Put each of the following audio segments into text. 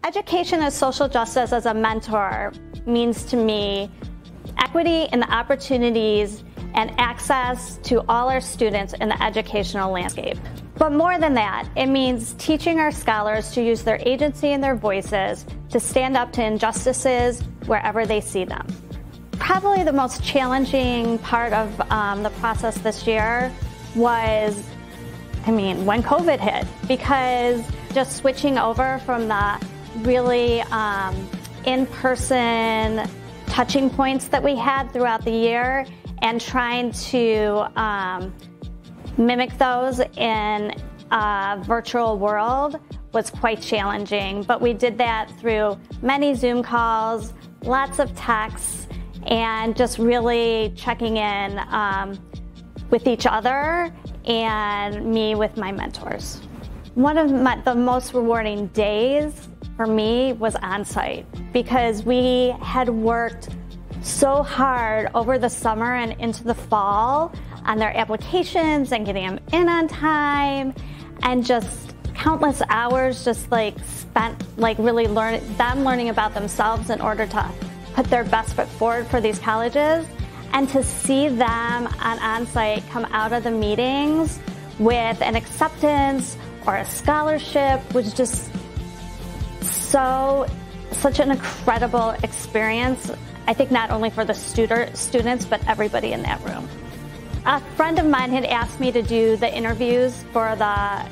Education as social justice as a mentor means to me equity in the opportunities and access to all our students in the educational landscape. But more than that, it means teaching our scholars to use their agency and their voices to stand up to injustices wherever they see them. Probably the most challenging part of the process this year was, when COVID hit, because just switching over from the really in-person touching points that we had throughout the year and trying to mimic those in a virtual world was quite challenging. But we did that through many Zoom calls, lots of texts, and just really checking in with each other and me with my mentors. One of the most rewarding days for me was on-site, because we had worked so hard over the summer and into the fall on their applications and getting them in on time, and just countless hours just spent really learning about themselves in order to put their best foot forward for these colleges. And to see them on-site come out of the meetings with an acceptance or a scholarship was just such an incredible experience. I think not only for the students, but everybody in that room. A friend of mine had asked me to do the interviews for the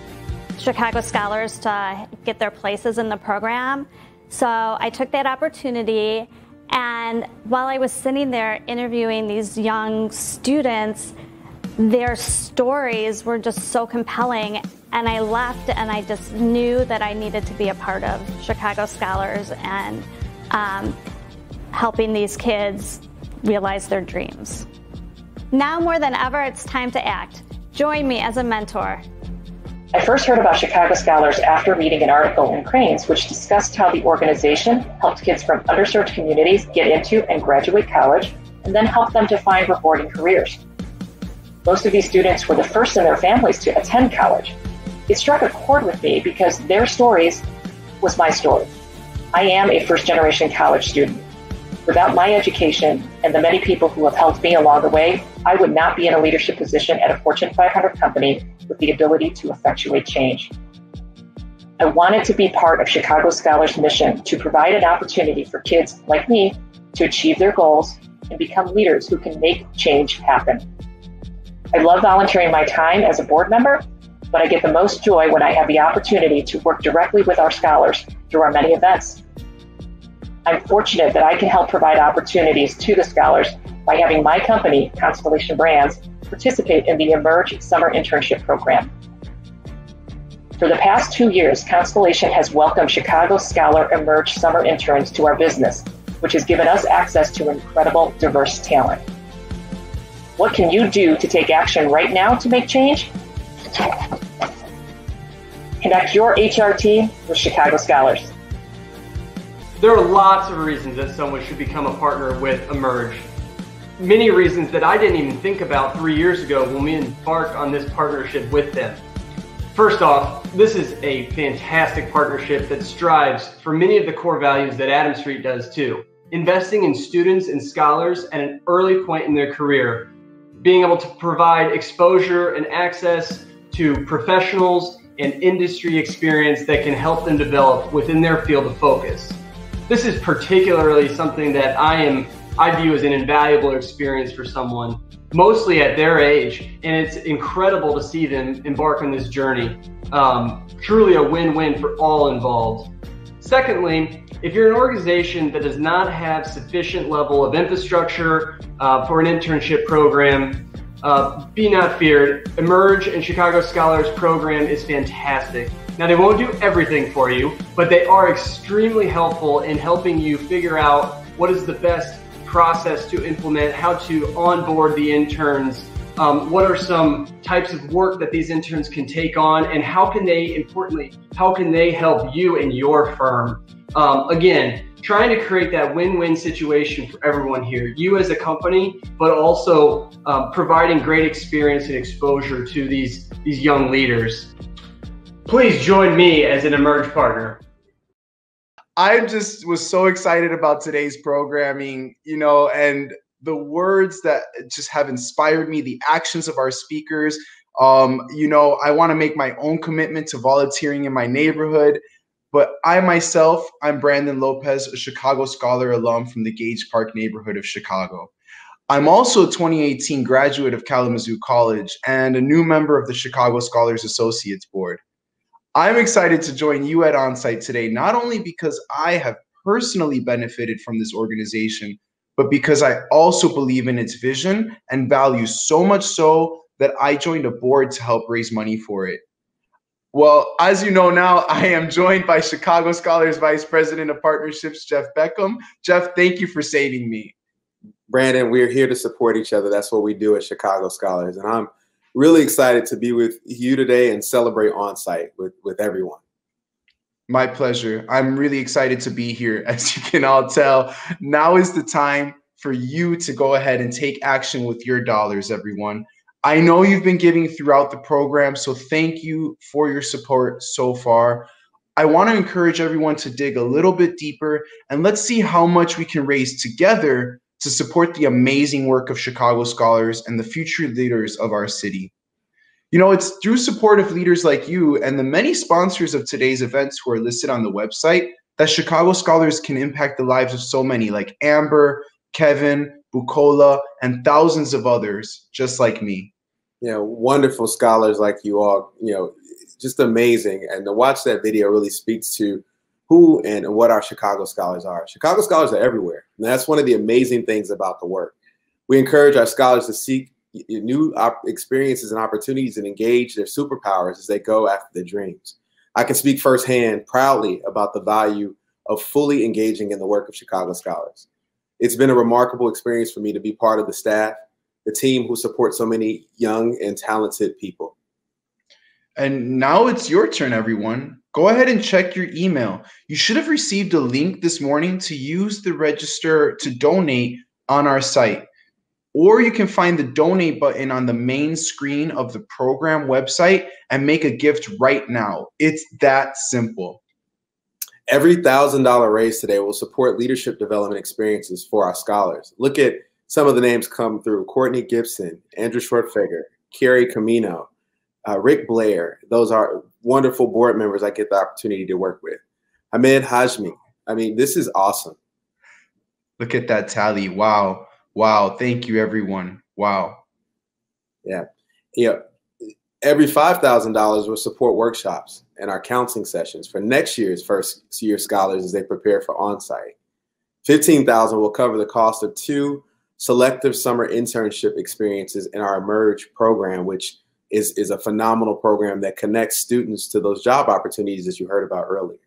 Chicago Scholars to get their places in the program. So I took that opportunity, and while I was sitting there interviewing these young students, their stories were just so compelling, and I left and I just knew that I needed to be a part of Chicago Scholars and helping these kids realize their dreams. Now more than ever, it's time to act. Join me as a mentor. I first heard about Chicago Scholars after reading an article in Cranes, which discussed how the organization helped kids from underserved communities get into and graduate college, and then helped them to find rewarding careers. Most of these students were the first in their families to attend college. It struck a chord with me because their stories was my story. I am a first-generation college student. Without my education and the many people who have helped me along the way, I would not be in a leadership position at a Fortune 500 company with the ability to effectuate change. I wanted to be part of Chicago Scholars' mission to provide an opportunity for kids like me to achieve their goals and become leaders who can make change happen. I love volunteering my time as a board member, but I get the most joy when I have the opportunity to work directly with our scholars through our many events. I'm fortunate that I can help provide opportunities to the scholars by having my company, Constellation Brands, participate in the Emerge Summer Internship Program. For the past 2 years, Constellation has welcomed Chicago Scholar Emerge Summer Interns to our business, which has given us access to incredible, diverse talent. What can you do to take action right now to make change? Connect your HR team with Chicago Scholars. There are lots of reasons that someone should become a partner with Emerge. Many reasons that I didn't even think about 3 years ago when we embarked on this partnership with them. First off, this is a fantastic partnership that strives for many of the core values that Adam Street does too. Investing in students and scholars at an early point in their career, being able to provide exposure and access to professionals and industry experience that can help them develop within their field of focus. This is particularly something that I view as an invaluable experience for someone, mostly at their age, and it's incredible to see them embark on this journey. Truly a win-win for all involved. Secondly, if you're an organization that does not have sufficient level of infrastructure for an internship program, be not feared. Emerge and Chicago Scholars program is fantastic. Now, they won't do everything for you, but they are extremely helpful in helping you figure out what is the best process to implement, how to onboard the interns, what are some types of work that these interns can take on, and how can they, importantly, how can they help you and your firm? Again, trying to create that win-win situation for everyone here, you as a company, but also providing great experience and exposure to these young leaders. Please join me as an Emerge partner. I just was so excited about today's programming, and the words that just have inspired me, the actions of our speakers. I want to make my own commitment to volunteering in my neighborhood. But I'm Brandon Lopez, a Chicago Scholar alum from the Gage Park neighborhood of Chicago. I'm also a 2018 graduate of Kalamazoo College and a new member of the Chicago Scholars Associates Board. I'm excited to join you at Onsite today, not only because I have personally benefited from this organization, but because I also believe in its vision and values so much so that I joined a board to help raise money for it. Well, as you know now, I am joined by Chicago Scholars Vice President of Partnerships, Jeff Beckham. Jeff, thank you for saving me. Brandon, we're here to support each other. That's what we do at Chicago Scholars. And I'm really excited to be with you today and celebrate Onsite with everyone. My pleasure. I'm really excited to be here. As you can all tell, now is the time for you to go ahead and take action with your dollars, everyone. I know you've been giving throughout the program, so thank you for your support so far. I want to encourage everyone to dig a little bit deeper, and let's see how much we can raise together to support the amazing work of Chicago Scholars and the future leaders of our city. It's through support of leaders like you and the many sponsors of today's events who are listed on the website that Chicago Scholars can impact the lives of so many like Amber, Kevin, Bukola, and thousands of others just like me. Wonderful scholars like you all, just amazing. And to watch that video really speaks to who and what our Chicago Scholars are. Chicago Scholars are everywhere. And that's one of the amazing things about the work. We encourage our scholars to seek new experiences and opportunities and engage their superpowers as they go after their dreams. I can speak firsthand proudly about the value of fully engaging in the work of Chicago Scholars. It's been a remarkable experience for me to be part of the staff, the team who support so many young and talented people. And now it's your turn, everyone. Go ahead and check your email. You should have received a link this morning to use the register to donate on our site. Or you can find the donate button on the main screen of the program website and make a gift right now. It's that simple. Every $1,000 raised today will support leadership development experiences for our scholars. Look at some of the names come through: Courtney Gibson, Andrew Schwartfeger, Carrie Camino, Rick Blair. Those are wonderful board members I get the opportunity to work with. Ahmed Hajmi. I mean, this is awesome. Look at that tally. Wow. Wow. Thank you, everyone. Wow. Yeah. Every $5,000 will support workshops and our counseling sessions for next year's first-year scholars as they prepare for Onsite. $15,000 will cover the cost of 2 selective summer internship experiences in our Emerge program, which is a phenomenal program that connects students to those job opportunities that you heard about earlier.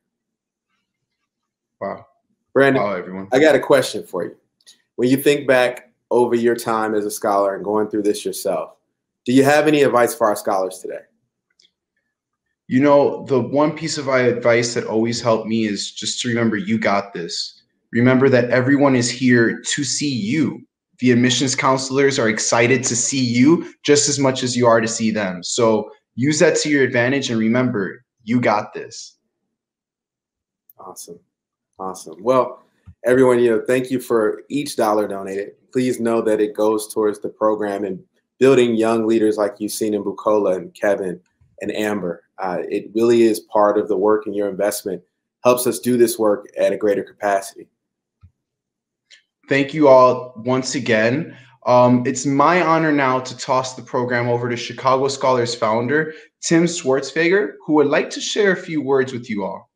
Wow. Brandon, wow, everyone. I got a question for you. When you think back over your time as a scholar and going through this yourself, do you have any advice for our scholars today? The one piece of advice that always helped me is just to remember you got this. Remember that everyone is here to see you. The admissions counselors are excited to see you just as much as you are to see them. So use that to your advantage and remember, you got this. Awesome. Awesome. Well, everyone, thank you for each dollar donated. Please know that it goes towards the program and building young leaders like you've seen in Bukola and Kevin and Amber. It really is part of the work, and your investment helps us do this work at a greater capacity. Thank you all once again. It's my honor now to toss the program over to Chicago Scholars founder, Tim Schwartzfeger, who would like to share a few words with you all.